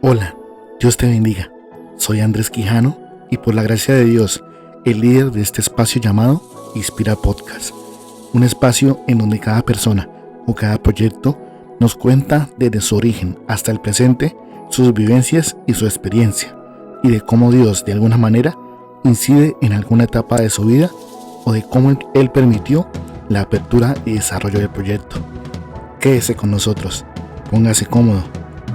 Hola, Dios te bendiga. Soy Andrés Quijano y por la gracia de Dios, el líder de este espacio llamado Inspira Podcast. Un espacio en donde cada persona o cada proyecto nos cuenta desde su origen hasta el presente sus vivencias y su experiencia y de cómo Dios de alguna manera incide en alguna etapa de su vida o de cómo Él permitió la apertura y desarrollo del proyecto. Quédese con nosotros, póngase cómodo,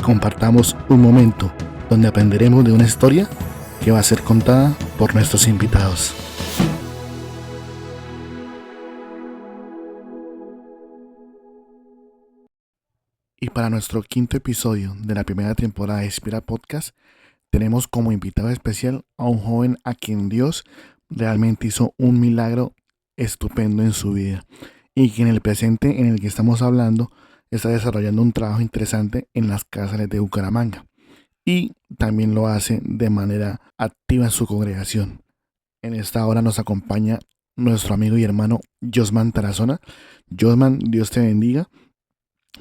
compartamos un momento donde aprenderemos de una historia que va a ser contada por nuestros invitados. Y para nuestro quinto episodio de la primera temporada de Inspira Podcast, tenemos como invitado especial a un joven a quien Dios realmente hizo un milagro estupendo en su vida y que en el presente en el que estamos hablando está desarrollando un trabajo interesante en las cárceles de Bucaramanga y también lo hace de manera activa en su congregación. En esta hora nos acompaña nuestro amigo y hermano Josman Tarazona. Josman, Dios te bendiga.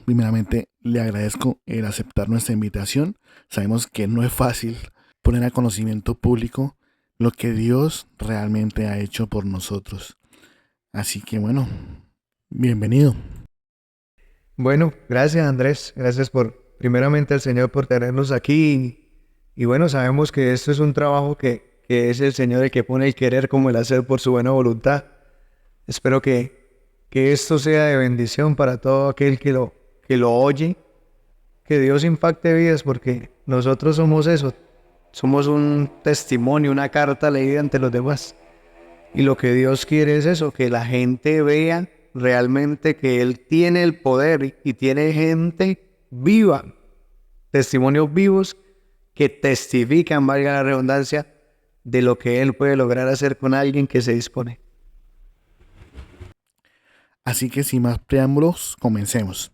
Primeramente, le agradezco el aceptar nuestra invitación. Sabemos que no es fácil poner a conocimiento público lo que Dios realmente ha hecho por nosotros. Así que bueno, bienvenido. Bueno, gracias Andrés, gracias primeramente al Señor por tenernos aquí y bueno, sabemos que esto es un trabajo que es el Señor el que pone el querer como el hacer por su buena voluntad. Espero que esto sea de bendición para todo aquel que lo oye, que Dios impacte vidas porque nosotros somos eso, somos un testimonio, una carta leída ante los demás. Y lo que Dios quiere es eso, que la gente vea realmente que Él tiene el poder y tiene gente viva, testimonios vivos que testifican, valga la redundancia, de lo que Él puede lograr hacer con alguien que se dispone. Así que sin más preámbulos, comencemos.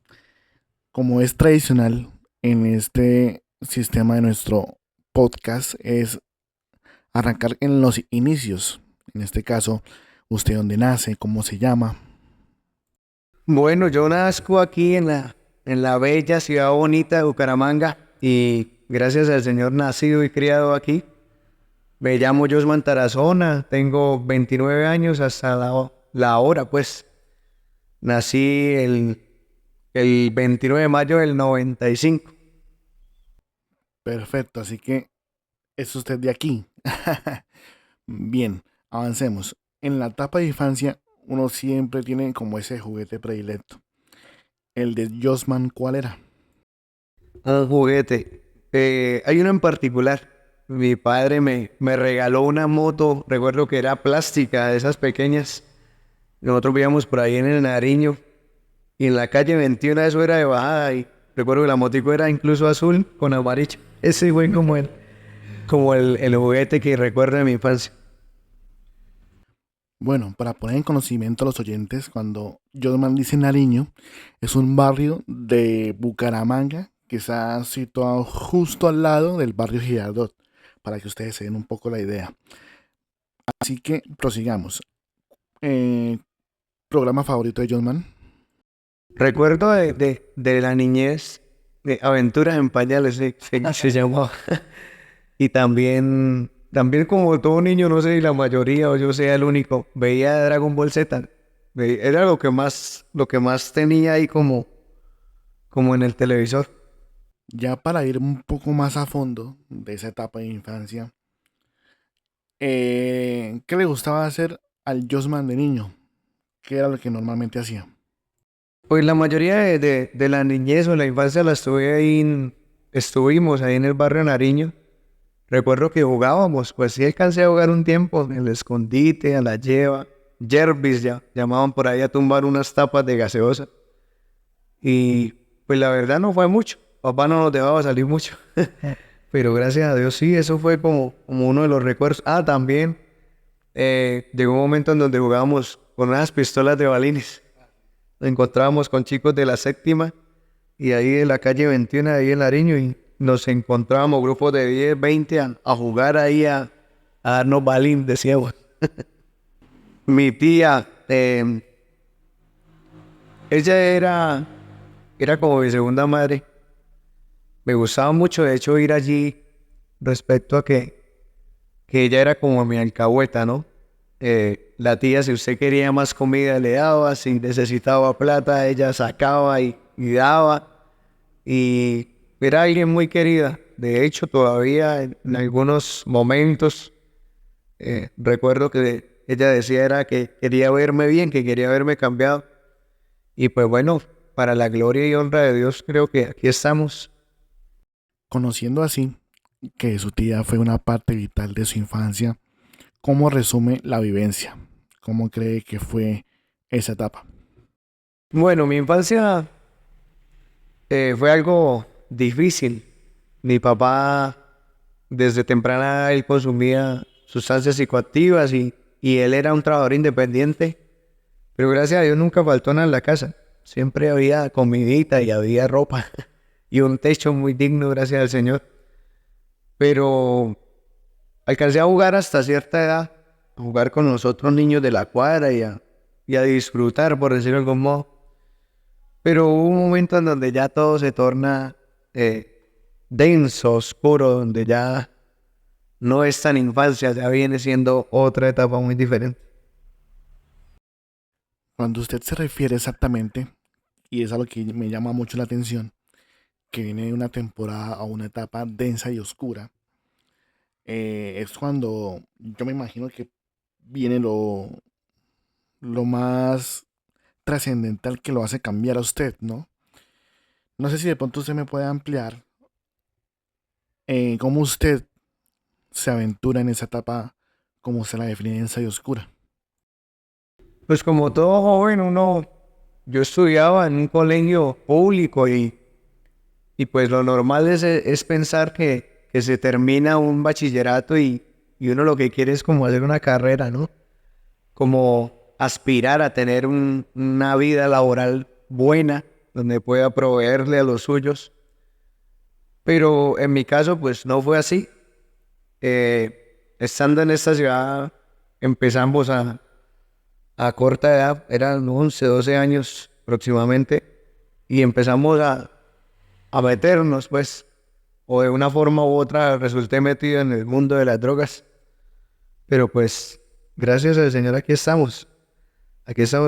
Como es tradicional en este sistema de nuestro podcast, es arrancar en los inicios. En este caso, usted dónde nace, cómo se llama. Bueno, yo nazco aquí en la bella ciudad bonita de Bucaramanga y gracias al Señor nacido y criado aquí. Me llamo Josman Tarazona, tengo 29 años hasta la hora, pues. Nací el 29 de mayo del 95. Perfecto, así que es usted de aquí. Bien, avancemos. En la etapa de infancia, uno siempre tiene como ese juguete predilecto. El de Josman, ¿cuál era? Un juguete. Hay uno en particular. Mi padre me regaló una moto, recuerdo que era plástica, de esas pequeñas. Nosotros vivíamos por ahí en el Nariño y en la calle 21 eso era de bajada y recuerdo que la motico era incluso azul con amarillo. Ese fue como el juguete que recuerdo de mi infancia. Bueno, para poner en conocimiento a los oyentes, cuando Josman dice Nariño, es un barrio de Bucaramanga que está situado justo al lado del barrio Girardot, para que ustedes se den un poco la idea. Así que prosigamos. Eh, ¿Programa favorito de Josman? Recuerdo de la niñez, de Aventuras en Pañales, se llamaba. Y también como todo niño, no sé si la mayoría o yo sea el único, veía Dragon Ball Z. Era lo que más tenía ahí como en el televisor. Ya para ir un poco más a fondo de esa etapa de infancia, ¿qué le gustaba hacer al Josman de niño? ¿Qué era lo que normalmente hacía? Pues la mayoría de la niñez o la infancia estuvimos ahí en el barrio Nariño. Recuerdo que jugábamos, pues sí alcancé a jugar un tiempo, en el escondite, a la lleva, Jervis ya, llamaban por ahí a tumbar unas tapas de gaseosa. Y pues la verdad no fue mucho, papá no nos dejaba salir mucho. Pero gracias a Dios sí, eso fue como uno de los recuerdos. Ah, también llegó un momento en donde jugábamos con unas pistolas de balines. Nos encontrábamos con chicos de la séptima y ahí en la calle 21, ahí en Nariño, y nos encontrábamos grupos de 10, 20 a jugar ahí a darnos balín, decíamos. Mi tía, ella era como mi segunda madre. me gustaba mucho, de hecho, ir allí respecto a que ella era como mi alcahueta, ¿no? La tía, si usted quería más comida, le daba, si necesitaba plata, ella sacaba y daba. Y era alguien muy querida. De hecho, todavía en algunos momentos recuerdo que ella decía era que quería verme bien, que quería verme cambiado. Y pues bueno, para la gloria y honra de Dios, creo que aquí estamos. Conociendo así que su tía fue una parte vital de su infancia, ¿cómo resume la vivencia? ¿Cómo cree que fue esa etapa? Bueno, mi infancia fue algo difícil. Mi papá, desde temprana edad, él consumía sustancias psicoactivas y él era un trabajador independiente. Pero gracias a Dios nunca faltó nada en la casa. Siempre había comidita y había ropa y un techo muy digno, gracias al Señor. Pero alcancé a jugar hasta cierta edad, a jugar con los otros niños de la cuadra y a disfrutar, por decirlo de algún modo. Pero hubo un momento en donde ya todo se torna denso, oscuro, donde ya no es tan infancia, ya viene siendo otra etapa muy diferente. Cuando usted se refiere exactamente, y es algo que me llama mucho la atención, que viene de una temporada a una etapa densa y oscura, es cuando yo me imagino que viene lo más trascendental que lo hace cambiar a usted, ¿no? No sé si de pronto usted me puede ampliar cómo usted se aventura en esa etapa, como se la define densa y oscura. Pues como todo joven, yo estudiaba en un colegio público y pues lo normal es pensar que se termina un bachillerato y uno lo que quiere es como hacer una carrera, ¿no? Como aspirar a tener una vida laboral buena, donde pueda proveerle a los suyos. Pero en mi caso, pues no fue así. Estando en esta ciudad, empezamos a corta edad, eran 11 12 años aproximadamente, y empezamos a meternos, pues, o de una forma u otra resulté metido en el mundo de las drogas. Pero pues, gracias al Señor, aquí estamos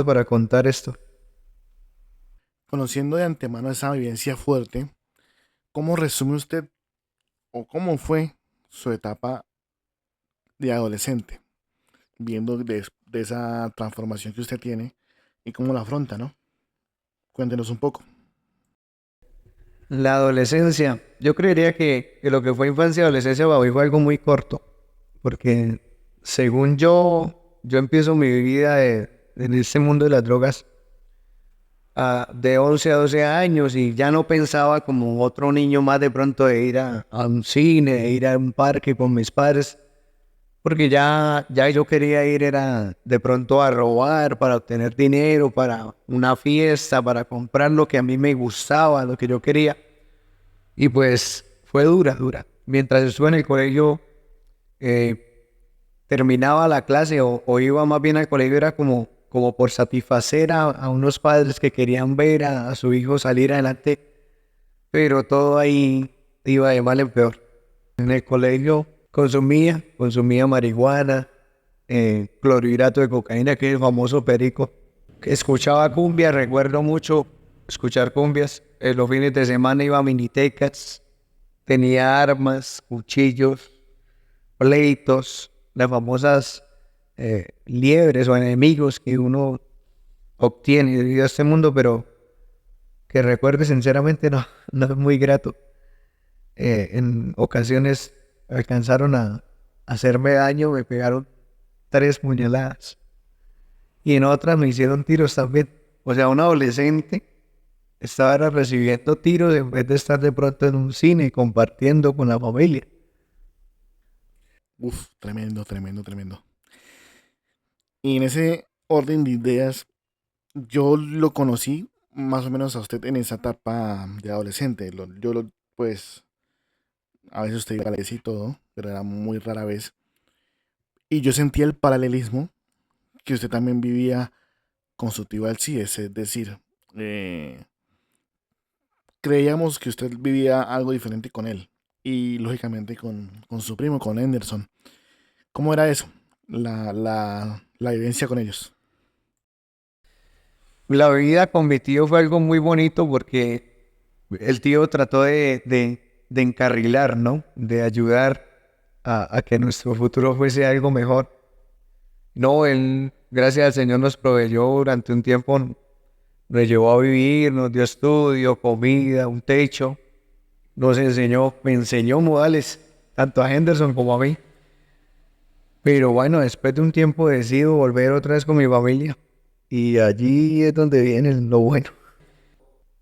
para contar esto. Conociendo de antemano esa vivencia fuerte, ¿cómo resume usted o cómo fue su etapa de adolescente, viendo de esa transformación que usted tiene y cómo la afronta, ¿no? Cuéntenos un poco. La adolescencia, yo creería que lo que fue infancia y adolescencia para mí fue algo muy corto, porque según yo empiezo mi vida en este mundo de las drogas de 11 a 12 años y ya no pensaba como otro niño más de pronto de ir a un cine, de ir a un parque con mis padres, porque ya yo quería ir era de pronto a robar para obtener dinero, para una fiesta, para comprar lo que a mí me gustaba, lo que yo quería. Y pues fue dura, dura. Mientras estuve en el colegio, eh, terminaba la clase o iba más bien al colegio, era como por satisfacer a unos padres que querían ver a su hijo salir adelante, pero todo ahí iba de mal en peor. En el colegio consumía marihuana, clorhidrato de cocaína, que es el famoso perico. Escuchaba cumbia, recuerdo mucho escuchar cumbias. Los fines de semana iba a minitecas, tenía armas, cuchillos, pleitos, las famosas liebres o enemigos que uno obtiene debido a este mundo, pero que recuerde sinceramente no es muy grato. En ocasiones alcanzaron a hacerme daño, me pegaron 3 puñaladas y en otras me hicieron tiros también. O sea, un adolescente estaba era recibiendo tiros en vez de estar de pronto en un cine compartiendo con la familia. Uf, tremendo, tremendo, tremendo. Y en ese orden de ideas, yo lo conocí más o menos a usted en esa etapa de adolescente. Pues, a veces usted iba a la iglesia y todo, pero era muy rara vez. Y yo sentía el paralelismo que usted también vivía con su tío Alcides, es decir, eh, creíamos que usted vivía algo diferente con él y lógicamente con su primo, con Henderson. ¿Cómo era eso? La vivencia con ellos. La vida con mi tío fue algo muy bonito porque el tío trató de encarrilar, ¿no? De ayudar a que nuestro futuro fuese algo mejor. No, él, gracias al Señor, nos proveyó durante un tiempo, nos llevó a vivir, nos dio estudio, comida, un techo, me enseñó modales, tanto a Henderson como a mí. Pero bueno, después de un tiempo decido volver otra vez con mi familia. Y allí es donde viene lo bueno.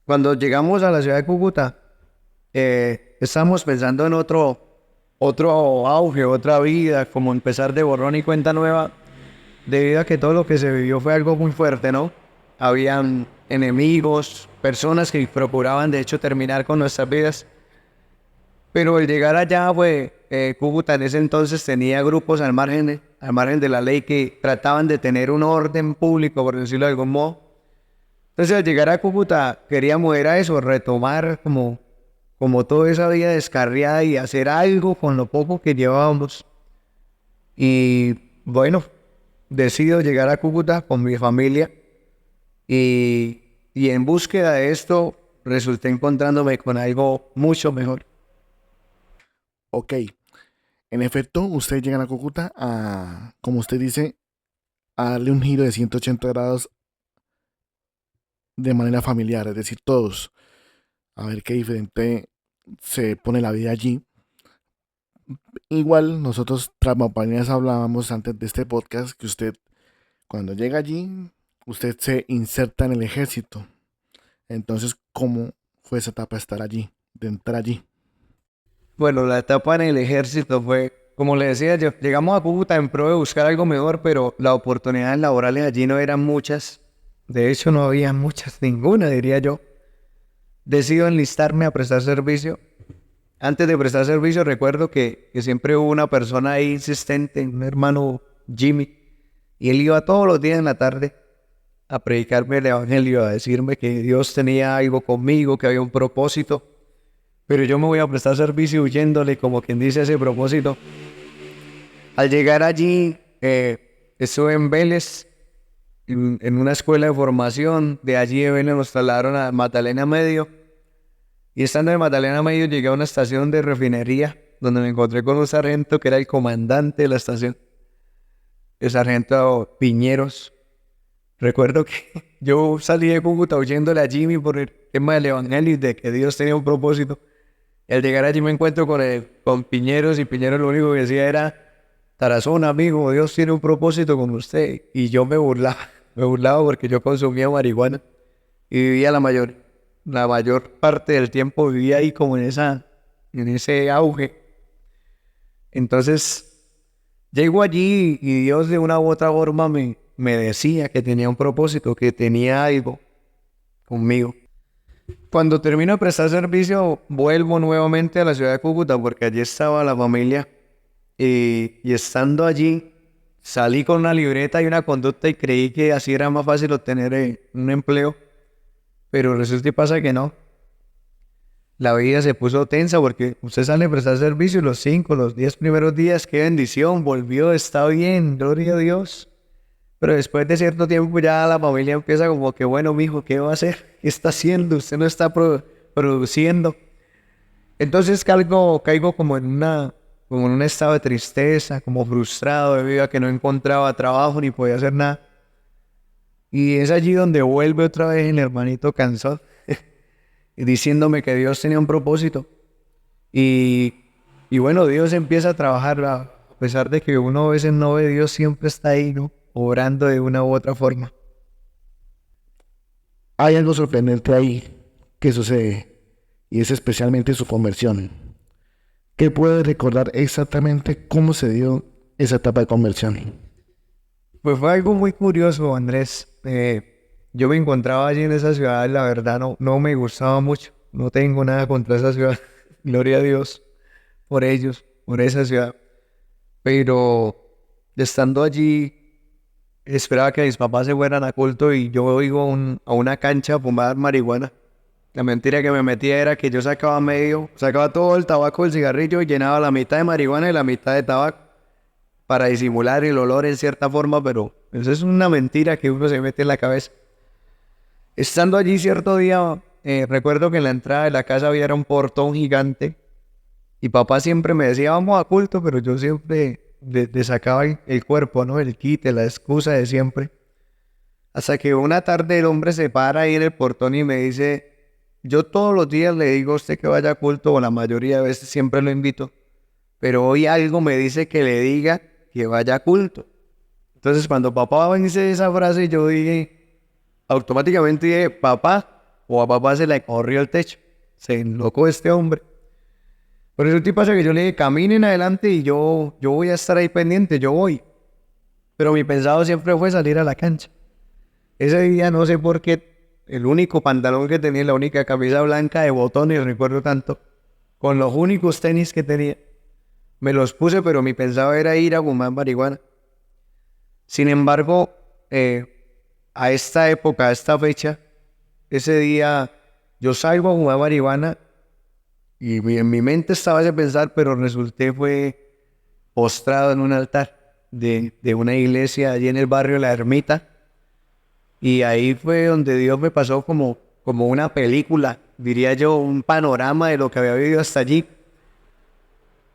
Cuando llegamos a la ciudad de Cúcuta, estábamos pensando en otro auge, otra vida, como empezar de borrón y cuenta nueva, debido a que todo lo que se vivió fue algo muy fuerte, ¿no? Habían enemigos, personas que procuraban de hecho terminar con nuestras vidas. Pero el llegar allá, pues, Cúcuta en ese entonces tenía grupos al margen de la ley que trataban de tener un orden público, por decirlo de algún modo. Entonces, al llegar a Cúcuta, queríamos era eso, retomar como toda esa vida descarriada y hacer algo con lo poco que llevábamos. Y bueno, decido llegar a Cúcuta con mi familia y en búsqueda de esto resulté encontrándome con algo mucho mejor. Ok, en efecto, ustedes llegan a Cúcuta a, como usted dice, a darle un giro de 180 grados de manera familiar, es decir, todos, a ver qué diferente se pone la vida allí. Igual nosotros tras bambalinas hablábamos antes de este podcast que usted cuando llega allí, usted se inserta en el ejército. Entonces, ¿cómo fue esa etapa de estar allí, de entrar allí? Bueno, la etapa en el ejército fue, como le decía, llegamos a Cúcuta en pro de buscar algo mejor, pero las oportunidades laborales allí no eran muchas. De hecho, no había muchas, ninguna, diría yo. Decido enlistarme a prestar servicio. Antes de prestar servicio, recuerdo que siempre hubo una persona ahí insistente, un hermano Jimmy, y él iba todos los días en la tarde a predicarme el evangelio, a decirme que Dios tenía algo conmigo, que había un propósito. Pero yo me voy a prestar servicio huyéndole, como quien dice ese propósito. Al llegar allí, estuve en Vélez, en una escuela de formación. De allí de Vélez nos trasladaron a Magdalena Medio. Y estando en Magdalena Medio llegué a una estación de refinería, donde me encontré con un sargento que era el comandante de la estación, el sargento Piñeros. Recuerdo que yo salí de Cúcuta huyéndole a Jimmy por el tema del evangelio y de que Dios tenía un propósito. Y al llegar allí me encuentro con Piñeros y Piñeros lo único que decía era: Tarazón, amigo, Dios tiene un propósito con usted. Y yo me burlaba porque yo consumía marihuana y vivía la mayor parte del tiempo vivía ahí como en ese auge. Entonces llego allí y Dios de una u otra forma me decía que tenía un propósito, que tenía algo conmigo. Cuando termino de prestar servicio, vuelvo nuevamente a la ciudad de Cúcuta porque allí estaba la familia. Y estando allí, salí con una libreta y una conducta y creí que así era más fácil obtener un empleo. Pero resulta y pasa que no. La vida se puso tensa porque usted sale a prestar servicio y los 5, los 10 primeros días, qué bendición, volvió, está bien, gloria a Dios. Pero después de cierto tiempo ya la familia empieza como que, bueno, mijo, ¿qué va a hacer? ¿Qué está haciendo? Usted no está produciendo. Entonces caigo como en un estado de tristeza, como frustrado debido a que no encontraba trabajo ni podía hacer nada. Y es allí donde vuelve otra vez el hermanito cansado, y diciéndome que Dios tenía un propósito. Y, y bueno, Dios empieza a trabajar, a pesar de que uno a veces no ve, Dios siempre está ahí, ¿no? Obrando de una u otra forma. Hay algo sorprendente ahí que sucede y es especialmente su conversión. ¿Qué puede recordar exactamente cómo se dio esa etapa de conversión? Pues fue algo muy curioso, Andrés. Yo me encontraba allí en esa ciudad, la verdad no me gustaba mucho. No tengo nada contra esa ciudad. Gloria a Dios por ellos, por esa ciudad. Pero estando allí, esperaba que mis papás se fueran a culto y yo iba a una cancha a fumar marihuana. La mentira que me metía era que yo sacaba todo el tabaco del cigarrillo y llenaba la mitad de marihuana y la mitad de tabaco para disimular el olor en cierta forma, pero eso es una mentira que uno se mete en la cabeza. Estando allí cierto día, recuerdo que en la entrada de la casa había un portón gigante y papá siempre me decía, vamos a culto, pero yo siempre le sacaba el cuerpo, ¿no? El quite, la excusa de siempre. Hasta que una tarde el hombre se para ahí en el portón y me dice, yo todos los días le digo a usted que vaya a culto, o la mayoría de veces siempre lo invito, pero hoy algo me dice que le diga que vaya a culto. Entonces cuando papá dice esa frase, yo dije, automáticamente dije, papá, o a papá se le corrió el techo, se enlocó este hombre. Por eso el tipo hace que yo le dije, caminen adelante y yo voy a estar ahí pendiente, yo voy. Pero mi pensado siempre fue salir a la cancha. Ese día no sé por qué, el único pantalón que tenía, la única camisa blanca de botones, recuerdo tanto, con los únicos tenis que tenía, me los puse, pero mi pensado era ir a fumar marihuana. Sin embargo, a esta época, a esta fecha, ese día yo salgo a fumar marihuana y en mi mente estaba ese pensar, pero resulté fue postrado en un altar de una iglesia allí en el barrio La Ermita. Y ahí fue donde Dios me pasó como una película, diría yo, un panorama de lo que había vivido hasta allí.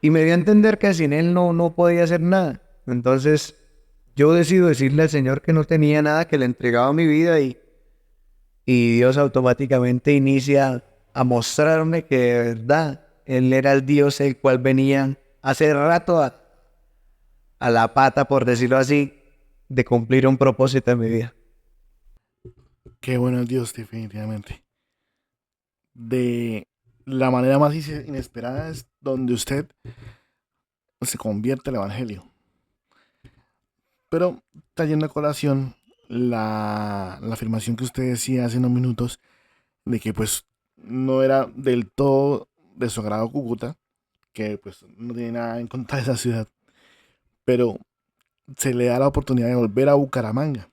Y me dio a entender que sin Él no podía hacer nada. Entonces yo decido decirle al Señor que no tenía nada, que le entregaba mi vida y Dios automáticamente inicia a mostrarme que de verdad Él era el Dios el cual venía hace rato a la pata, por decirlo así, de cumplir un propósito en mi vida. Qué bueno es Dios, definitivamente. De la manera más inesperada es donde usted se convierte al Evangelio. Pero trayendo a colación la afirmación que usted decía hace unos minutos de que pues no era del todo de su agrado Cúcuta, que pues no tiene nada en contra de esa ciudad, pero se le da la oportunidad de volver a Bucaramanga,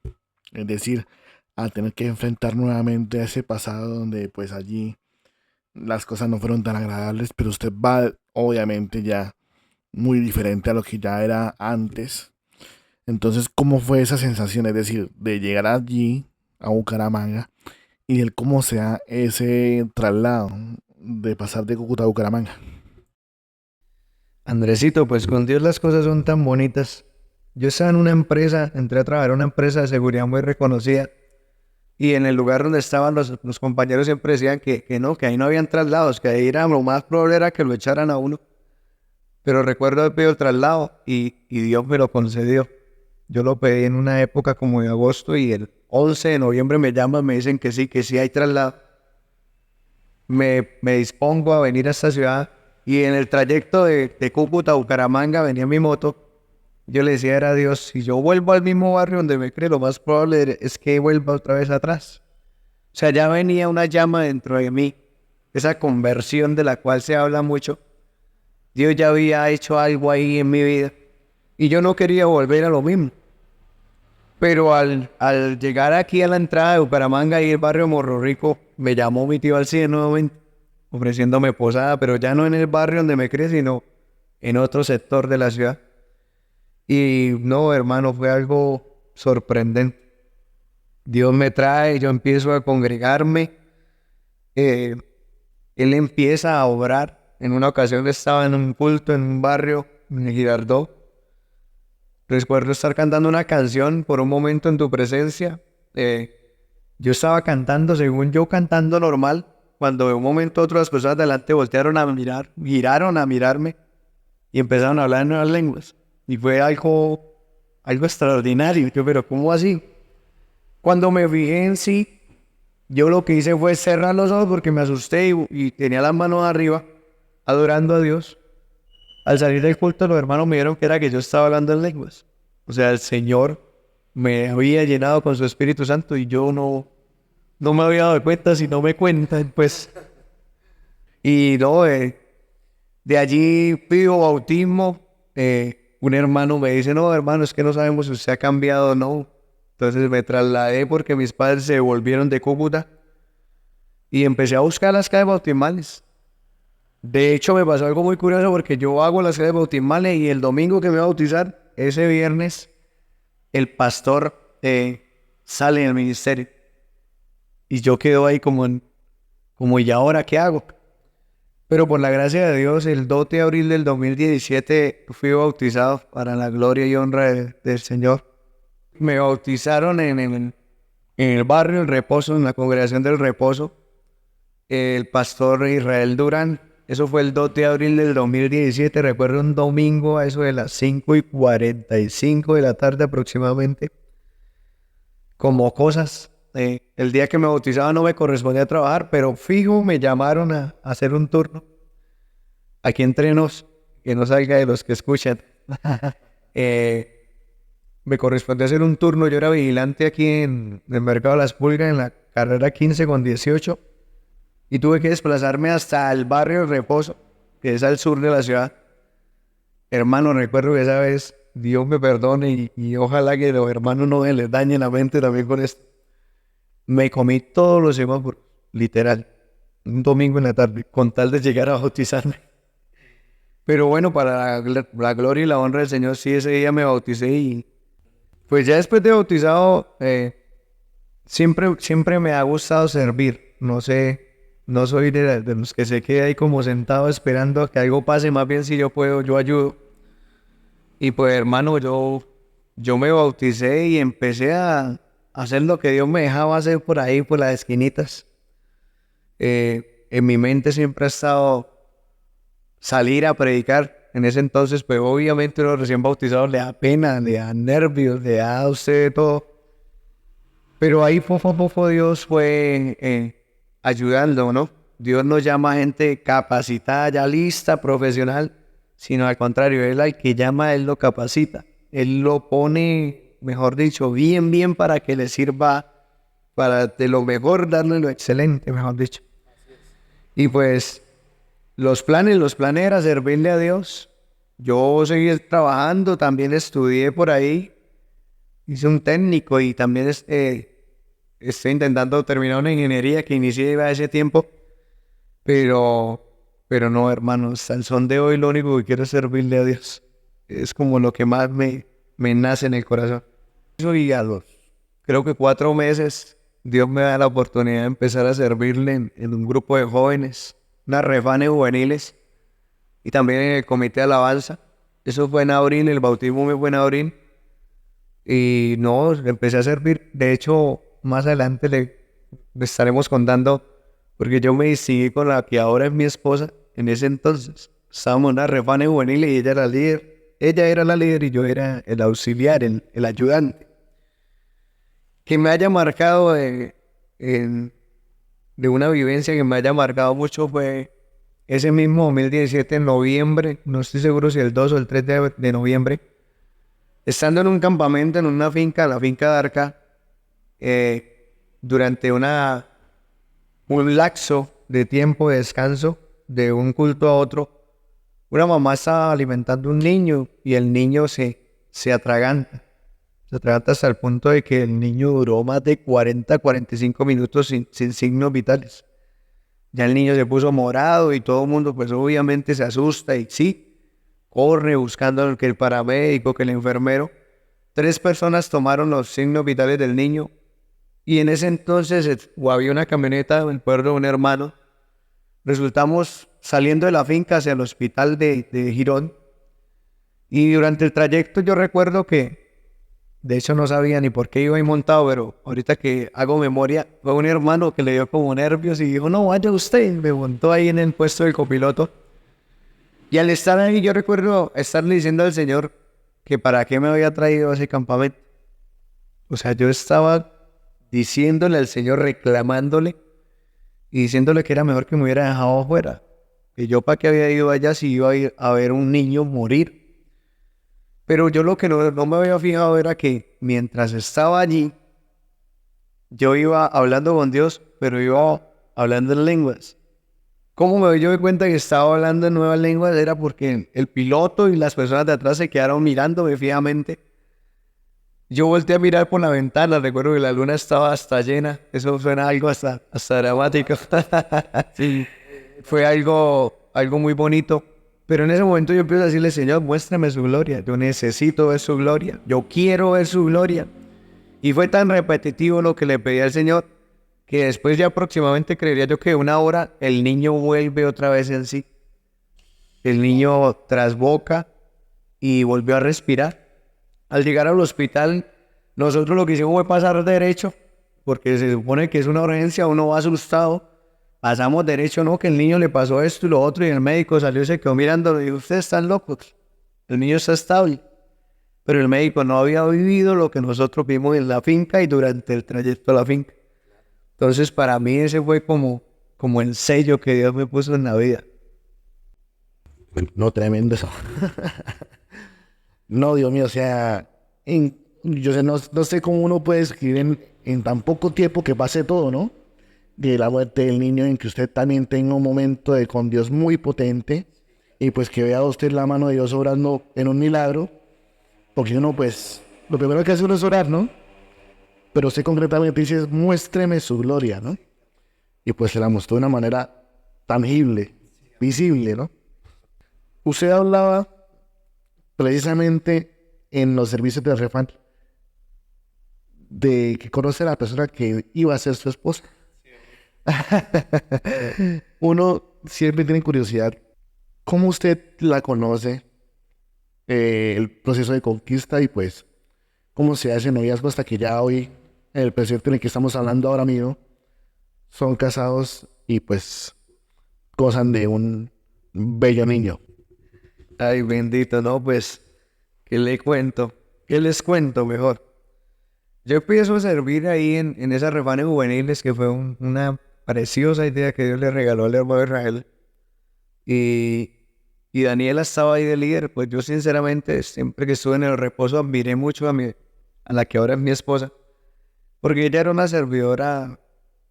es decir, a tener que enfrentar nuevamente a ese pasado donde pues allí las cosas no fueron tan agradables, pero usted va obviamente ya muy diferente a lo que ya era antes. Entonces, ¿cómo fue esa sensación? Es decir, de llegar allí a Bucaramanga y el cómo sea ese traslado de pasar de Cúcuta a Bucaramanga. Andresito, pues con Dios las cosas son tan bonitas. Yo estaba en una empresa, entré a trabajar en una empresa de seguridad muy reconocida y en el lugar donde estaban los compañeros siempre decían que no, que ahí no habían traslados, que ahí era lo más probable era que lo echaran a uno. Pero recuerdo haber pedido el traslado y Dios me lo concedió. Yo lo pedí en una época como de agosto y el 11 de noviembre me llaman, me dicen que sí hay traslado. Me dispongo a venir a esta ciudad y en el trayecto de Cúcuta a Bucaramanga venía mi moto. Yo le decía era a Dios, si yo vuelvo al mismo barrio donde me crié, lo más probable es que vuelva otra vez atrás. O sea, ya venía una llama dentro de mí, esa conversión de la cual se habla mucho. Dios ya había hecho algo ahí en mi vida y yo no quería volver a lo mismo. Pero al llegar aquí a la entrada de Bucaramanga y el barrio Morro Rico, me llamó mi tío Alcide nuevamente, ofreciéndome posada, pero ya no en el barrio donde me crié, sino en otro sector de la ciudad. Y no, hermano, fue algo sorprendente. Dios me trae, yo empiezo a congregarme, eh, Él empieza a obrar. En una ocasión estaba en un culto en un barrio, en Girardot. Recuerdo estar cantando una canción por un momento en tu presencia. Yo estaba cantando, según yo cantando normal, cuando de un momento a otro las personas delante voltearon a mirar, giraron a mirarme y empezaron a hablar en nuevas lenguas. Y fue algo extraordinario. Yo, pero ¿cómo así? Cuando me fijé en sí, yo lo que hice fue cerrar los ojos porque me asusté y tenía las manos arriba, adorando a Dios. Al salir del culto, los hermanos me dijeron que era que yo estaba hablando en lenguas. O sea, el Señor me había llenado con su Espíritu Santo y yo no me había dado cuenta si no me cuentan, pues. Y no, de allí pido bautismo. Un hermano me dice, no, hermano, es que no sabemos si usted ha cambiado o no. Entonces me trasladé porque mis padres se volvieron de Cúcuta. y empecé a buscar las claves bautismales. De hecho, me pasó algo muy curioso porque yo hago las claves bautismales y el domingo que me voy a bautizar, ese viernes, el pastor sale del ministerio. Y yo quedo ahí como ¿y ahora qué hago? Pero por la gracia de Dios, el 2 de abril del 2017 fui bautizado para la gloria y honra del Señor. Me bautizaron en el barrio El Reposo, en la congregación del Reposo, el pastor Israel Durán. Eso fue el 2 de abril del 2017, recuerdo un domingo a eso de las 5:45 de la tarde aproximadamente. Como cosas, el día que me bautizaba no me correspondía trabajar, pero fijo me llamaron a hacer un turno. Aquí entre nos, que no salga de los que escuchan. Me correspondió hacer un turno, yo era vigilante aquí en el Mercado de las Pulgas, en la carrera 15 con 18. Y tuve que desplazarme hasta el barrio El Reposo, que es al sur de la ciudad. Hermano, recuerdo que esa vez, Dios me perdone y ojalá que los hermanos no me les dañen la mente también con esto. Me comí todos los semáforos, literal, un domingo en la tarde, con tal de llegar a bautizarme. Pero bueno, para la gloria y la honra del Señor, sí, ese día me bauticé y pues ya después de bautizado, siempre me ha gustado servir. No sé. No soy de los que se queda ahí como sentado esperando a que algo pase, más bien si yo puedo, yo ayudo. Y pues hermano, yo me bauticé y empecé a hacer lo que Dios me dejaba hacer por ahí, por las esquinitas. En mi mente siempre ha estado salir a predicar. En ese entonces, pues obviamente los recién bautizados le da pena, le da nervios, le da a usted de todo. Pero ahí poco a poco Dios fue ayudando, ¿no? Dios no llama a gente capacitada, ya lista, profesional, sino al contrario, Él al que llama, Él lo capacita. Él lo pone, mejor dicho, bien para que le sirva para de lo mejor darle lo excelente, mejor dicho. Y pues los planes eran servirle a Dios. Yo seguí trabajando, también estudié por ahí, hice un técnico y también estoy intentando terminar una ingeniería que inicié a ese tiempo, pero no, hermanos, al son de hoy lo único que quiero es servirle a Dios. Es como lo que más me nace en el corazón. Y creo que 4 meses, Dios me da la oportunidad de empezar a servirle en un grupo de jóvenes, unas refanes juveniles, y también en el comité de alabanza. Eso fue en abril, el bautismo me fue en abril. Y no, empecé a servir. De hecho, más adelante le estaremos contando, porque yo me distinguí con la que ahora es mi esposa. En ese entonces estábamos en una refane juvenil y ella era líder. Ella era la líder y yo era el auxiliar, el ayudante. Que me haya marcado de una vivencia que me haya marcado mucho fue ese mismo 2017 en noviembre, no estoy seguro si el 2 o el 3 de noviembre, estando en un campamento en una finca, la finca de Arca, durante un lapso de tiempo de descanso de un culto a otro, una mamá estaba alimentando a un niño y el niño se atraganta. Se atraganta hasta el punto de que el niño duró más de 45 minutos sin signos vitales. Ya el niño se puso morado y todo el mundo pues obviamente se asusta y sí, corre buscando que el paramédico, que el enfermero. 3 personas tomaron los signos vitales del niño y en ese entonces había una camioneta en el pueblo de un hermano. Resultamos saliendo de la finca hacia el hospital de Girón y durante el trayecto yo recuerdo que, de hecho no sabía ni por qué iba ahí montado, pero ahorita que hago memoria, fue un hermano que le dio como nervios y dijo, no, vaya usted, me montó ahí en el puesto del copiloto. Y al estar ahí yo recuerdo estarle diciendo al Señor que para qué me había traído a ese campamento. O sea, yo estaba diciéndole al Señor, reclamándole y diciéndole que era mejor que me hubiera dejado afuera. Que yo para qué había ido allá si iba a ir a ver un niño morir. Pero yo lo que no me había fijado era que mientras estaba allí, yo iba hablando con Dios, pero iba hablando en lenguas. ¿Cómo me doy yo de cuenta que estaba hablando en nuevas lenguas? Era porque el piloto y las personas de atrás se quedaron mirándome fijamente. Yo volteé a mirar por la ventana, recuerdo que la luna estaba hasta llena. Eso suena algo hasta dramático. Sí. Fue algo muy bonito. Pero en ese momento yo empiezo a decirle, Señor, muéstrame su gloria. Yo necesito ver su gloria. Yo quiero ver su gloria. Y fue tan repetitivo lo que le pedí al Señor, que después ya aproximadamente creería yo que 1 hora, el niño vuelve otra vez en sí. El niño trasboca y volvió a respirar. Al llegar al hospital, nosotros lo que hicimos fue pasar derecho, porque se supone que es una urgencia, uno va asustado. Pasamos derecho, no, que el niño le pasó esto y lo otro, y el médico salió y se quedó mirándolo y dijo, ustedes están locos, el niño está estable. Pero el médico no había vivido lo que nosotros vimos en la finca y durante el trayecto a la finca. Entonces, para mí ese fue como el sello que Dios me puso en la vida. No, tremendo eso. No, Dios mío, o sea, yo sé, no sé cómo uno puede escribir en tan poco tiempo que pase todo, ¿no? De la muerte del niño, en que usted también tenga un momento con Dios muy potente y pues que vea usted la mano de Dios obrando en un milagro, porque uno pues, lo primero que hace uno es orar, ¿no? Pero usted concretamente dice, muéstreme su gloria, ¿no? Y pues se la mostró de una manera tangible, visible, ¿no? Usted hablaba precisamente en los servicios de Refan de que conoce a la persona que iba a ser su esposa. Uno siempre tiene curiosidad, ¿cómo usted la conoce? El proceso de conquista y pues cómo se hace el noviazgo hasta que ya hoy, el presente en el que estamos hablando ahora mismo, son casados y pues gozan de un bello niño. Ay, bendito, no, pues, ¿qué le cuento? ¿Qué les cuento mejor? Yo empiezo a servir ahí en esas refanes juveniles, que fue una preciosa idea que Dios le regaló al hermano Israel. Y Daniela estaba ahí de líder. Pues yo sinceramente, siempre que estuve en el reposo, admiré mucho a la que ahora es mi esposa, porque ella era una servidora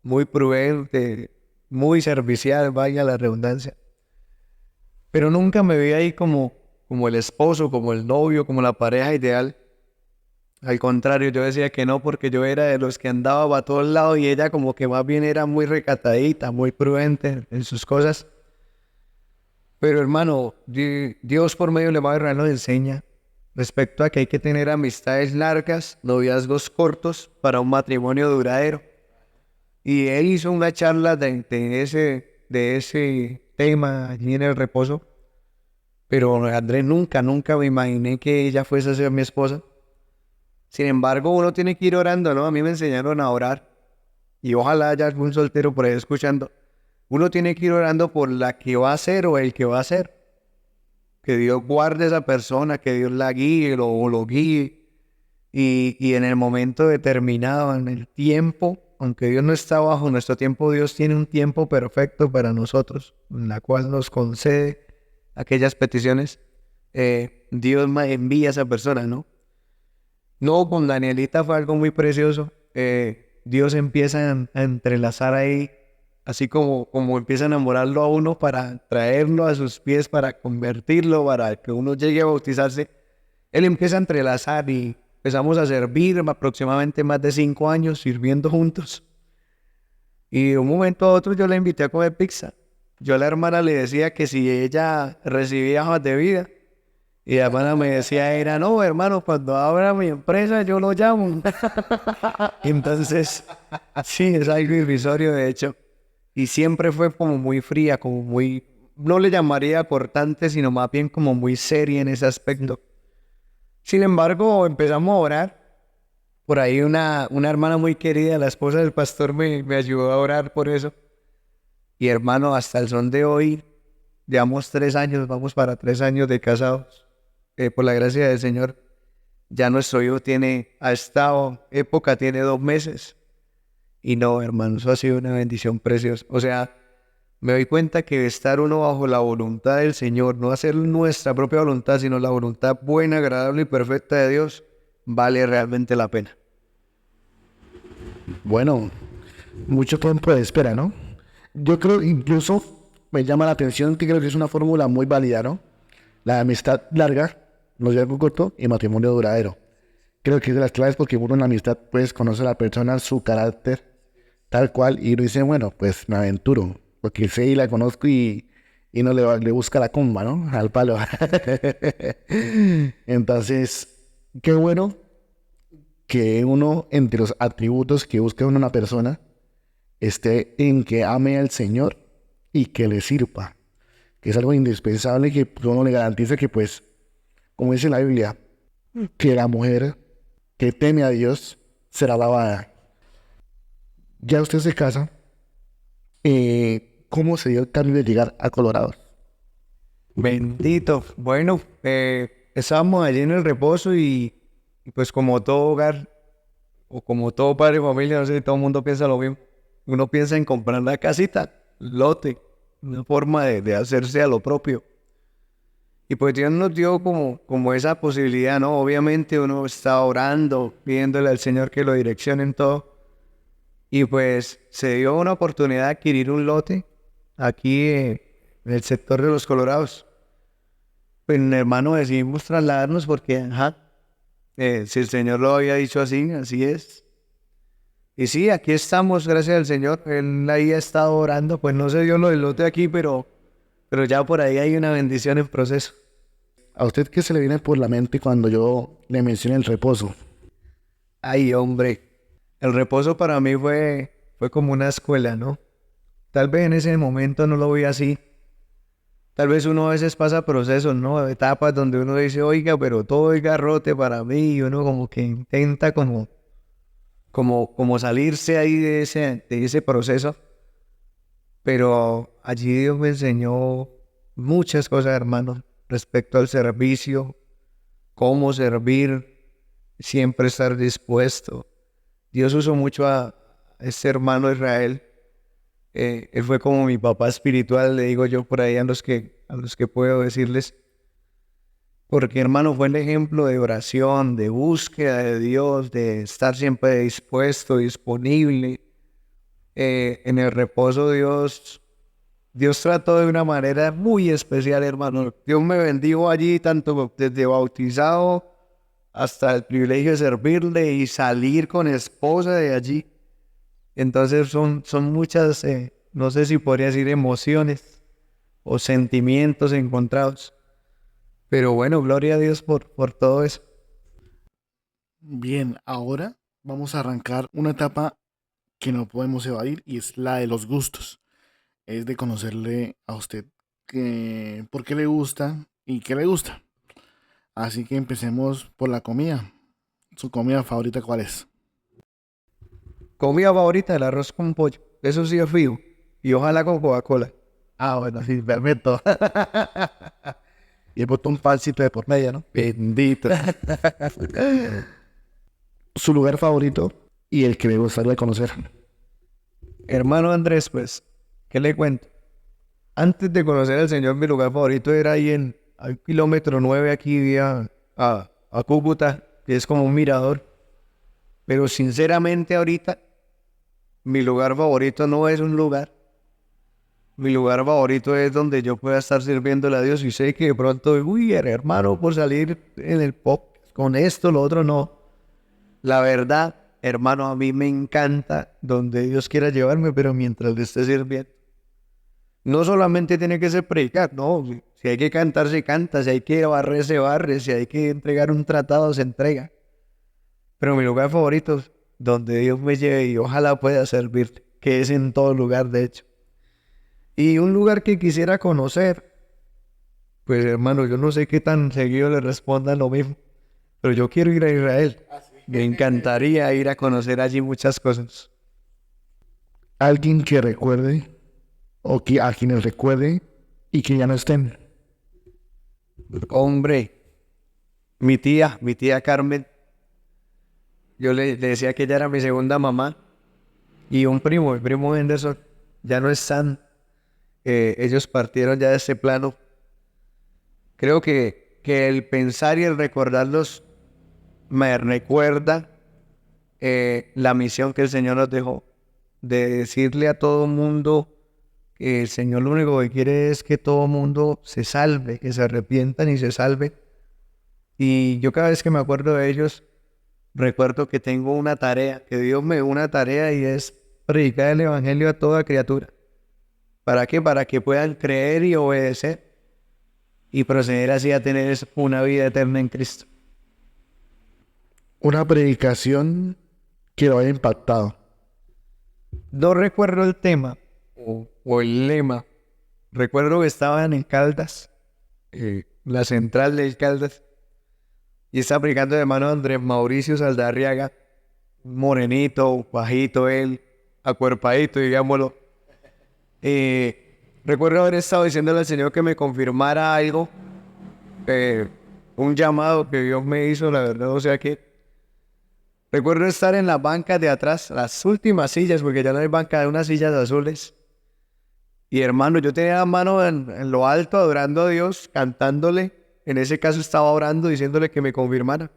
muy prudente, muy servicial, vaya la redundancia. Pero nunca me vi ahí como el esposo, como el novio, como la pareja ideal. Al contrario, yo decía que no, porque yo era de los que andaba para todos lados y ella como que más bien era muy recatadita, muy prudente en sus cosas. Pero hermano, Dios por medio de la Israel nos enseña respecto a que hay que tener amistades largas, noviazgos cortos para un matrimonio duradero. Y él hizo una charla de ese tema allí en el reposo. Pero Andrés, nunca me imaginé que ella fuese a ser mi esposa. Sin embargo, uno tiene que ir orando, ¿no? A mí me enseñaron a orar. Y ojalá haya algún soltero por ahí escuchando. Uno tiene que ir orando por la que va a ser o el que va a ser. Que Dios guarde a esa persona, que Dios la guíe o lo guíe. Y en el momento determinado, en el tiempo, aunque Dios no está bajo nuestro tiempo, Dios tiene un tiempo perfecto para nosotros, en la cual nos concede aquellas peticiones. Dios envía a esa persona, ¿no? No, con Danielita fue algo muy precioso. Dios empieza a entrelazar ahí, así como empieza a enamorarlo a uno para traerlo a sus pies, para convertirlo, para que uno llegue a bautizarse. Él empieza a entrelazar y empezamos a servir aproximadamente más de 5 años sirviendo juntos. Y de un momento a otro yo la invité a comer pizza. Yo a la hermana le decía que si ella recibía hojas de vida, y la hermana me decía, no, hermano, cuando abra mi empresa yo lo llamo. Entonces, sí, es algo irrisorio de hecho. Y siempre fue como muy fría, como muy, no le llamaría cortante, sino más bien como muy seria en ese aspecto. Sin embargo, empezamos a orar. Por ahí una hermana muy querida, la esposa del pastor, me ayudó a orar por eso. Y hermano, hasta el son de hoy, llevamos 3 años, vamos para 3 años de casados. Por la gracia del Señor, ya nuestro hijo a esta época tiene 2 meses. Y no, hermano, eso ha sido una bendición preciosa. O sea, me doy cuenta que estar uno bajo la voluntad del Señor, no hacer nuestra propia voluntad, sino la voluntad buena, agradable y perfecta de Dios, vale realmente la pena. Bueno, mucho tiempo de espera, ¿no? Yo creo, incluso me llama la atención que creo que es una fórmula muy válida, ¿no? La amistad larga, noviazgo corto y matrimonio duradero. Creo que es de las claves porque uno en la amistad pues conoce a la persona, su carácter, tal cual, y uno dice, bueno, pues me aventuro, porque sé y la conozco y no le busca la comba, ¿no? Al palo. Entonces, qué bueno que uno, entre los atributos que busca uno en una persona, esté en que ame al Señor y que le sirva, que es algo indispensable que uno le garantiza que, pues, como dice la Biblia, que la mujer que teme a Dios será alabada. Ya usted se casa, ¿cómo se dio el cambio de llegar a Colorado? Bendito. Bueno, estábamos allí en el reposo y pues como todo hogar o como todo padre de familia, no sé si todo el mundo piensa lo mismo. Uno piensa en comprar la casita, lote, una forma de hacerse a lo propio. Y pues Dios nos dio como esa posibilidad, ¿no? Obviamente uno está orando, pidiéndole al Señor que lo direccione en todo. Y pues se dio una oportunidad de adquirir un lote aquí en el sector de Los Colorados. Pues hermano decidimos trasladarnos porque, ajá, si el Señor lo había dicho así, así es. Y sí, aquí estamos, gracias al Señor. Él ahí ha estado orando, pues no se dio lo del lote aquí, pero ya por ahí hay una bendición en proceso. ¿A usted qué se le viene por la mente cuando yo le mencioné el reposo? Ay, hombre, el reposo para mí fue como una escuela, ¿no? Tal vez en ese momento no lo vi así. Tal vez uno a veces pasa procesos, ¿no? Etapas donde uno dice, oiga, pero todo es garrote para mí, y uno como que intenta como salirse ahí de ese proceso. Pero allí Dios me enseñó muchas cosas, hermano, respecto al servicio, cómo servir, siempre estar dispuesto. Dios usó mucho a este hermano Israel. Él fue como mi papá espiritual, le digo yo por ahí a los que puedo decirles. Porque hermano, fue el ejemplo de oración, de búsqueda de Dios, de estar siempre dispuesto, disponible. En el reposo Dios trató de una manera muy especial, hermano. Dios me bendijo allí, tanto desde bautizado hasta el privilegio de servirle y salir con esposa de allí. Entonces son muchas, no sé si podría decir emociones o sentimientos encontrados. Pero bueno, gloria a Dios por todo eso. Bien, ahora vamos a arrancar una etapa que no podemos evadir y es la de los gustos. Es de conocerle a usted por qué le gusta y qué le gusta. Así que empecemos por la comida. ¿Su comida favorita cuál es? Comida favorita, el arroz con pollo. Eso sí es fijo. Y ojalá con Coca-Cola. Ah, bueno, sí, perfecto. Y el botón pancito de por medio, ¿no? Bendito. Su lugar favorito y el que me gustaría conocer. Hermano Andrés, pues, ¿qué le cuento? Antes de conocer al Señor, mi lugar favorito era ahí al kilómetro 9 aquí vía a Cúcuta, que es como un mirador. Pero sinceramente ahorita, mi lugar favorito no es un lugar. Mi lugar favorito es donde yo pueda estar sirviéndole a Dios y sé que de pronto, uy, hermano, por salir en el pop con esto, lo otro no. La verdad, hermano, a mí me encanta donde Dios quiera llevarme, pero mientras le esté sirviendo. No solamente tiene que ser predicar, no. Si hay que cantar, se canta. Si hay que barrer, se barre. Si hay que entregar un tratado, se entrega. Pero mi lugar favorito es donde Dios me lleve y ojalá pueda servirle, que es en todo lugar, de hecho. Y un lugar que quisiera conocer, pues hermano, yo no sé qué tan seguido le respondan lo mismo, pero yo quiero ir a Israel. Me encantaría ir a conocer allí muchas cosas. Alguien que recuerde o que a quienes recuerde y que ya no estén. Hombre, mi tía Carmen, yo le decía que ella era mi segunda mamá y un primo, mi primo Henderson, ya no están. Ellos partieron ya de este plano. Creo que el pensar y el recordarlos me recuerda la misión que el Señor nos dejó, de decirle a todo mundo que el Señor lo único que quiere es que todo mundo se salve, que se arrepientan y se salve. Y yo cada vez que me acuerdo de ellos, recuerdo que tengo una tarea, que Dios me dio una tarea y es predicar el evangelio a toda criatura. ¿Para qué? Para que puedan creer y obedecer y proceder así a tener una vida eterna en Cristo. Una predicación que lo haya impactado. No recuerdo el tema o el lema. Recuerdo que estaban en Caldas, la central de Caldas, y estaba predicando de hermano Andrés Mauricio Saldarriaga, morenito, bajito él, acuerpadito, digámoslo. Recuerdo haber estado diciéndole al Señor que me confirmara algo, un llamado que Dios me hizo, la verdad, o sea que recuerdo estar en las bancas de atrás, las últimas sillas, porque ya no hay banca, hay unas sillas azules. Y hermano, yo tenía la mano en lo alto, adorando a Dios, cantándole. En ese caso estaba orando, diciéndole que me confirmara.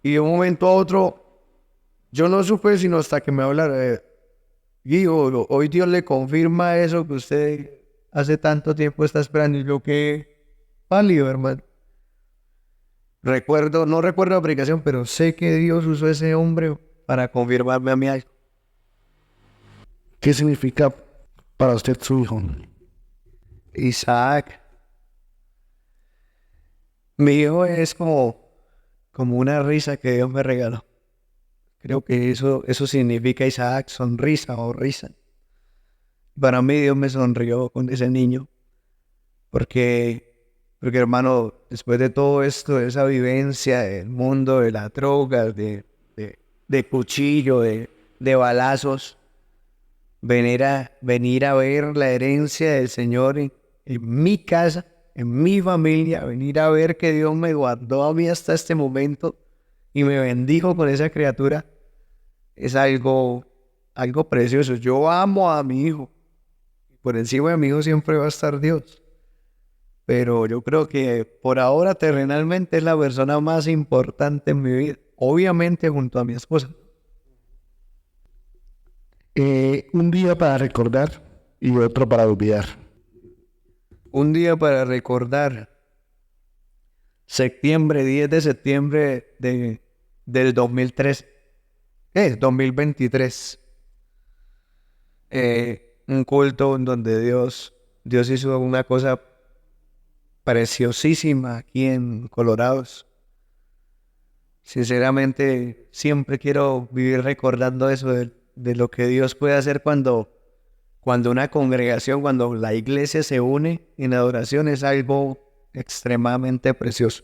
Y de un momento a otro, yo no supe sino hasta que me hablara. Guido, hoy Dios le confirma eso que usted hace tanto tiempo está esperando. Y yo qué pálido, hermano. No recuerdo la predicación, pero sé que Dios usó ese hombre para confirmarme a mí algo. ¿Qué significa para usted su hijo? Isaac. Mi hijo es como una risa que Dios me regaló. Creo que eso significa Isaac, sonrisa o risa. Para mí Dios me sonrió con ese niño. Porque hermano, después de todo esto, de esa vivencia del mundo, de las drogas, de cuchillo, de balazos, venir a ver la herencia del Señor en mi casa, en mi familia, venir a ver que Dios me guardó a mí hasta este momento y me bendijo con esa criatura, es algo precioso. Yo amo a mi hijo. Por encima de mi hijo siempre va a estar Dios. Pero yo creo que por ahora terrenalmente es la persona más importante en mi vida. Obviamente junto a mi esposa. Un día para recordar y otro para olvidar. Un día para recordar. 10 de septiembre del 2003. 2023. Un culto en donde Dios hizo una cosa preciosísima aquí en Colorados. Sinceramente, siempre quiero vivir recordando eso de lo que Dios puede hacer cuando una congregación, cuando la iglesia se une en adoración, es algo extremadamente precioso.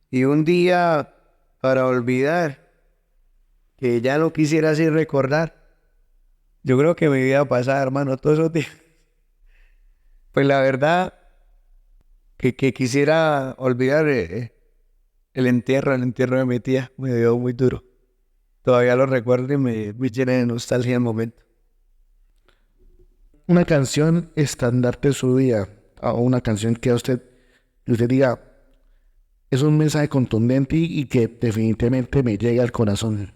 Y un día para olvidar, que ya no quisiera así recordar, yo creo que mi vida pasada, hermano, todos esos días. Pues la verdad, que quisiera olvidar el entierro de mi tía, me dio muy duro. Todavía lo recuerdo y me llena de nostalgia el momento. Una canción estandarte de su vida, o una canción que usted diga, es un mensaje contundente y que definitivamente me llega al corazón.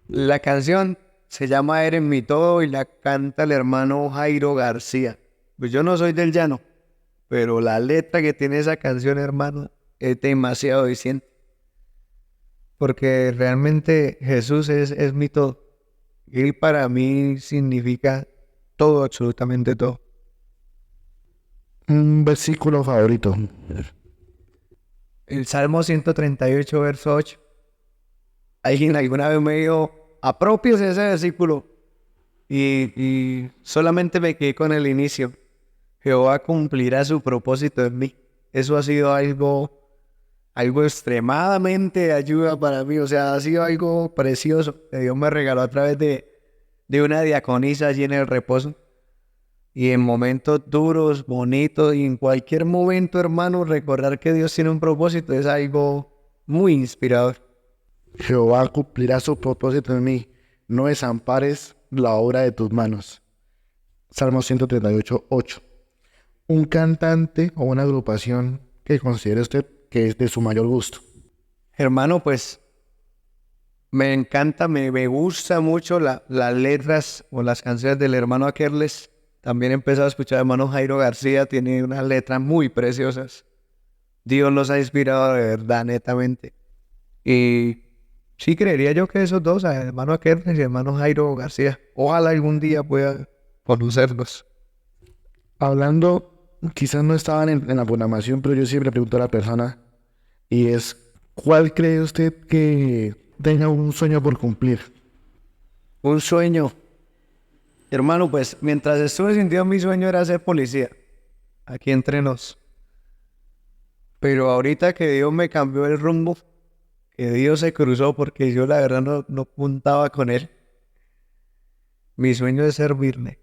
La canción se llama Eres mi todo y la canta el hermano Jairo García. Pues yo no soy del llano, pero la letra que tiene esa canción, hermano, es demasiado diciente. Porque realmente Jesús es mi todo. Él para mí significa todo, absolutamente todo. Un versículo favorito. El Salmo 138, verso 8. Alguien alguna vez me dijo, apropiese ese versículo. Y solamente me quedé con el inicio. Jehová cumplirá su propósito en mí. Eso ha sido algo extremadamente de ayuda para mí. O sea, ha sido algo precioso que Dios me regaló a través de una diaconisa allí en el reposo. Y en momentos duros, bonitos, y en cualquier momento, hermano, recordar que Dios tiene un propósito es algo muy inspirador. Jehová cumplirá su propósito en mí. No desampares la obra de tus manos. Salmo 138, 8. Un cantante o una agrupación que considere usted que es de su mayor gusto. Hermano, pues me encanta, me gusta mucho las letras o las canciones del hermano Akerles. También he empezado a escuchar al hermano Jairo García, tiene unas letras muy preciosas. Dios los ha inspirado de verdad, netamente. Y sí creería yo que esos dos, el hermano Kernel y el hermano Jairo García, ojalá algún día pueda conocerlos. Hablando, quizás no estaban en la programación, pero yo siempre pregunto a la persona, y es, ¿cuál cree usted que tenga un sueño por cumplir? Un sueño. Hermano, pues mientras estuve sin Dios, mi sueño era ser policía, aquí entre nos. Pero ahorita que Dios me cambió el rumbo, que Dios se cruzó porque yo la verdad no puntaba con él, mi sueño es servirle.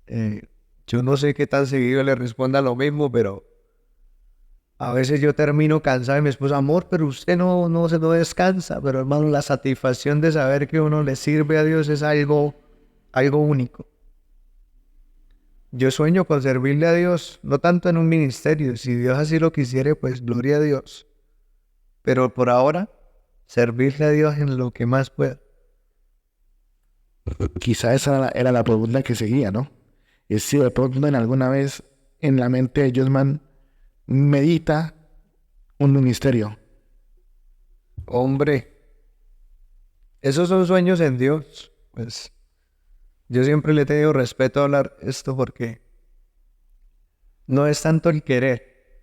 Eh, yo no sé qué tan seguido le responda lo mismo, pero a veces yo termino cansado y mi esposa, amor, pero usted no descansa. Pero hermano, la satisfacción de saber que uno le sirve a Dios es algo único. Yo sueño con servirle a Dios, no tanto en un ministerio. Si Dios así lo quisiere, pues gloria a Dios. Pero por ahora, servirle a Dios en lo que más pueda. Quizá esa era la pregunta que seguía, ¿no? Es si de pronto en alguna vez en la mente de Josman medita un ministerio. Hombre, esos son sueños en Dios. Pues yo siempre le he tenido respeto a hablar esto porque no es tanto el querer.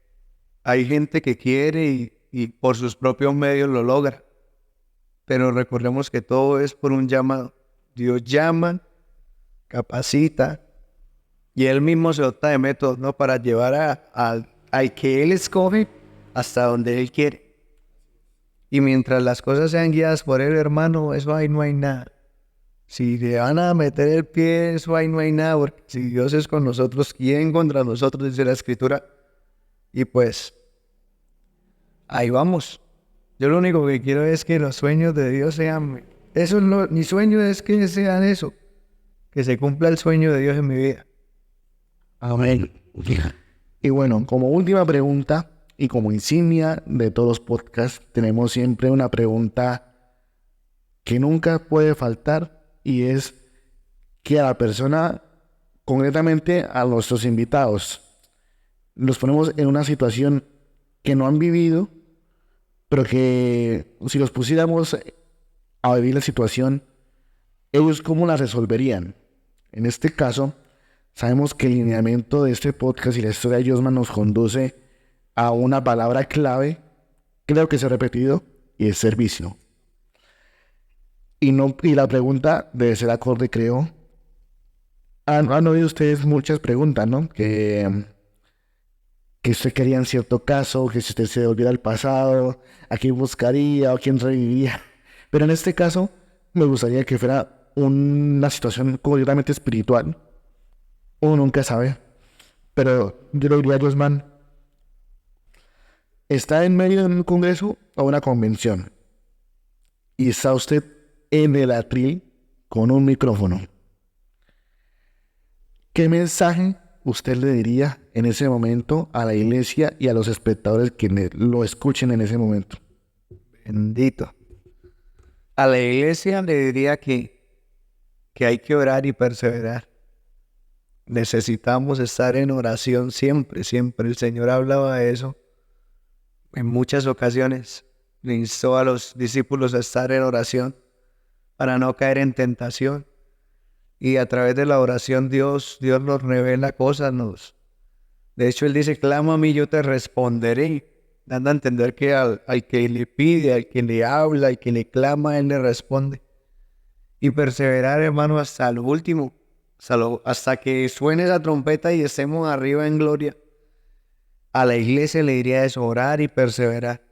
Hay gente que quiere y por sus propios medios lo logra. Pero recordemos que todo es por un llamado. Dios llama, capacita y Él mismo se dota de métodos, ¿no? Para llevar al que Él escoge hasta donde Él quiere. Y mientras las cosas sean guiadas por Él, hermano, eso ahí no hay nada. Si le van a meter el pie, eso ahí no hay nada. Porque si Dios es con nosotros, ¿quién contra nosotros? Dice la Escritura. Y pues, ahí vamos. Yo lo único que quiero es que los sueños de Dios sean... mi sueño es que sean eso. Que se cumpla el sueño de Dios en mi vida. Amén. Y bueno, como última pregunta y como insignia de todos los podcasts, tenemos siempre una pregunta que nunca puede faltar y es que a la persona, concretamente a nuestros invitados, los ponemos en una situación que no han vivido, pero que si los pusiéramos a vivir la situación, ellos cómo la resolverían. En este caso, sabemos que el lineamiento de este podcast y la historia de Josman nos conduce a una palabra clave, creo que se ha repetido, y es servicio. Y la pregunta debe ser acorde, creo. Han oído ustedes muchas preguntas, ¿no? Que usted quería en cierto caso, que si usted se volviera al pasado, a quién buscaría o quién reviviría. Pero en este caso, me gustaría que fuera una situación completamente espiritual. Uno nunca sabe. Pero yo lo diría, Guzmán, está en medio de un congreso o una convención y está usted en el atril con un micrófono. ¿Qué mensaje usted le diría en ese momento a la iglesia y a los espectadores que lo escuchen en ese momento? Bendito. A la iglesia le diría que hay que orar y perseverar. Necesitamos estar en oración siempre, siempre. El Señor hablaba de eso en muchas ocasiones. Le instó a los discípulos a estar en oración para no caer en tentación. Y a través de la oración Dios nos revela cosas. De hecho, Él dice, clama a mí, yo te responderé. Dando a entender que al que le pide, al que le habla, al que le clama, Él le responde. Y perseverar, hermano, hasta lo último. Hasta que suene la trompeta y estemos arriba en gloria. A la iglesia le diría eso, orar y perseverar.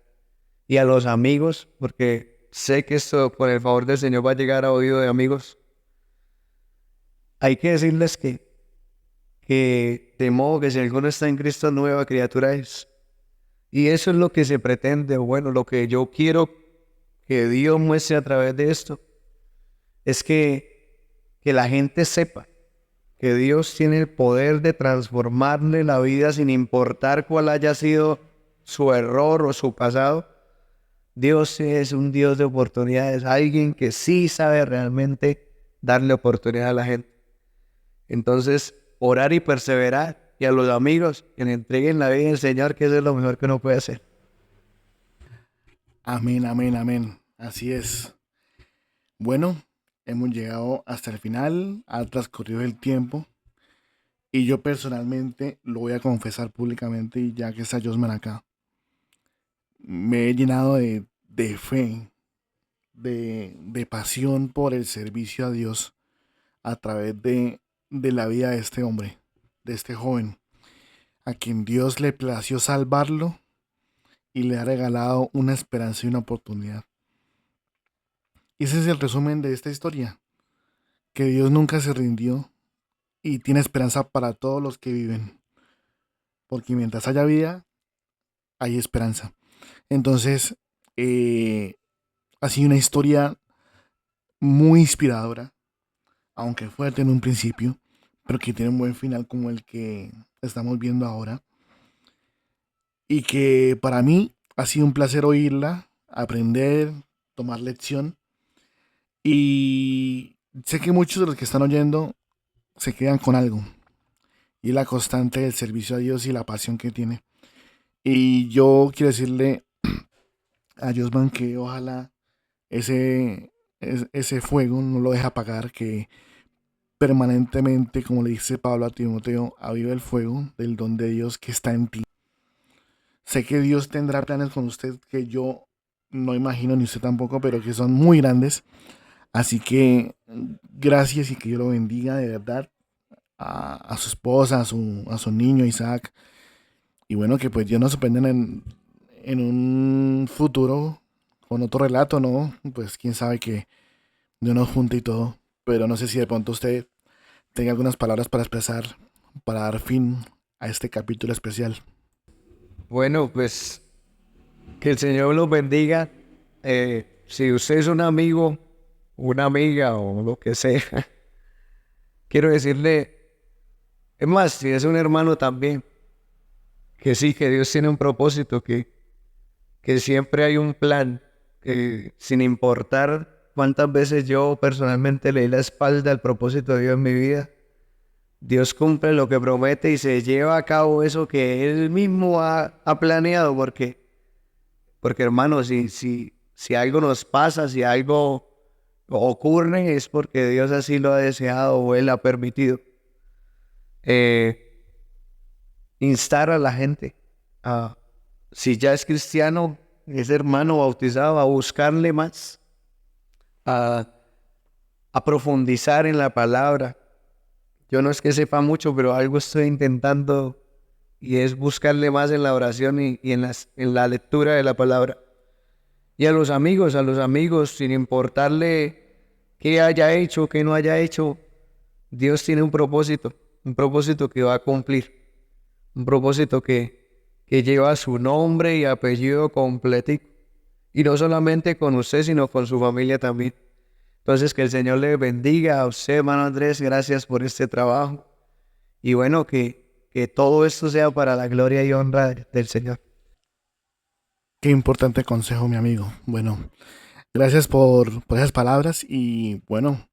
Y a los amigos, porque sé que esto, por el favor del Señor, va a llegar a oído de amigos. Hay que decirles que de modo que si alguno está en Cristo, nueva criatura es. Y eso es lo que se pretende, bueno, lo que yo quiero que Dios muestre a través de esto, es que la gente sepa que Dios tiene el poder de transformarle la vida sin importar cuál haya sido su error o su pasado. Dios es un Dios de oportunidades, alguien que sí sabe realmente darle oportunidad a la gente. Entonces, orar y perseverar, y a los amigos que le entreguen la vida al Señor, que eso es lo mejor que uno puede hacer. Amén, amén, amén. Así es. Bueno, hemos llegado hasta el final, ha transcurrido el tiempo y yo personalmente lo voy a confesar públicamente y ya que está Josman acá, me he llenado de fe, de pasión por el servicio a Dios a través de la vida de este hombre, de este joven, a quien Dios le plació salvarlo y le ha regalado una esperanza y una oportunidad. Y ese es el resumen de esta historia, que Dios nunca se rindió y tiene esperanza para todos los que viven, porque mientras haya vida, hay esperanza. Entonces, ha sido una historia muy inspiradora, aunque fuerte en un principio, pero que tiene un buen final como el que estamos viendo ahora. Y que para mí ha sido un placer oírla, aprender, tomar lección. Y sé que muchos de los que están oyendo se quedan con algo. Y la constante del servicio a Dios y la pasión que tiene. Y yo quiero decirle a Josman que ojalá ese fuego no lo deje apagar, que permanentemente, como le dice Pablo a Timoteo, aviva el fuego del don de Dios que está en ti. Sé que Dios tendrá planes con usted que yo no imagino, ni usted tampoco, pero que son muy grandes. Así que gracias y que Dios lo bendiga de verdad a su esposa, a su niño Isaac. Y bueno, que pues Dios nos sorprenda en un futuro con otro relato, ¿no? Pues quién sabe que Dios nos junte y todo. Pero no sé si de pronto usted tenga algunas palabras para expresar, para dar fin a este capítulo especial. Bueno, pues que el Señor los bendiga. Si usted es un amigo, una amiga o lo que sea, quiero decirle, es más, si es un hermano también, que sí, que Dios tiene un propósito, que siempre hay un plan, que sin importar cuántas veces yo personalmente le di la espalda al propósito de Dios en mi vida, Dios cumple lo que promete y se lleva a cabo eso que Él mismo ha planeado, porque hermano, si algo nos pasa, si algo ocurre, es porque Dios así lo ha deseado o Él ha permitido. Instar a la gente, si ya es cristiano, es hermano bautizado, a buscarle más, a profundizar en la palabra. Yo no es que sepa mucho, pero algo estoy intentando y es buscarle más en la oración y en la lectura de la palabra. Y a los amigos, sin importarle qué haya hecho, qué no haya hecho, Dios tiene un propósito que va a cumplir, un propósito que lleva su nombre y apellido completico. Y no solamente con usted, sino con su familia también. Entonces, que el Señor le bendiga a usted, hermano Andrés. Gracias por este trabajo. Y bueno, que todo esto sea para la gloria y honra del Señor. Qué importante consejo, mi amigo. Bueno, gracias por esas palabras y bueno,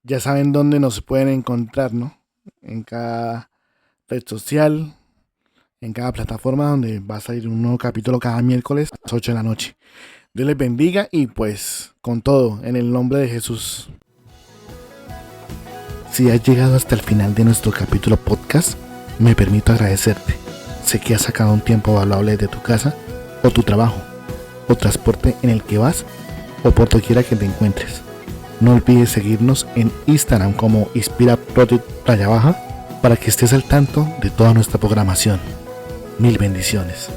ya saben dónde nos pueden encontrar, ¿no? En cada red social, en cada plataforma donde va a salir un nuevo capítulo cada miércoles a las 8 de la noche. Dios les bendiga y pues con todo, en el nombre de Jesús. Si has llegado hasta el final de nuestro capítulo podcast, me permito agradecerte. Sé que has sacado un tiempo valuable de tu casa, o tu trabajo, o transporte en el que vas, o por doquiera que te encuentres. No olvides seguirnos en Instagram como inspiraproject_, para que estés al tanto de toda nuestra programación. Mil bendiciones.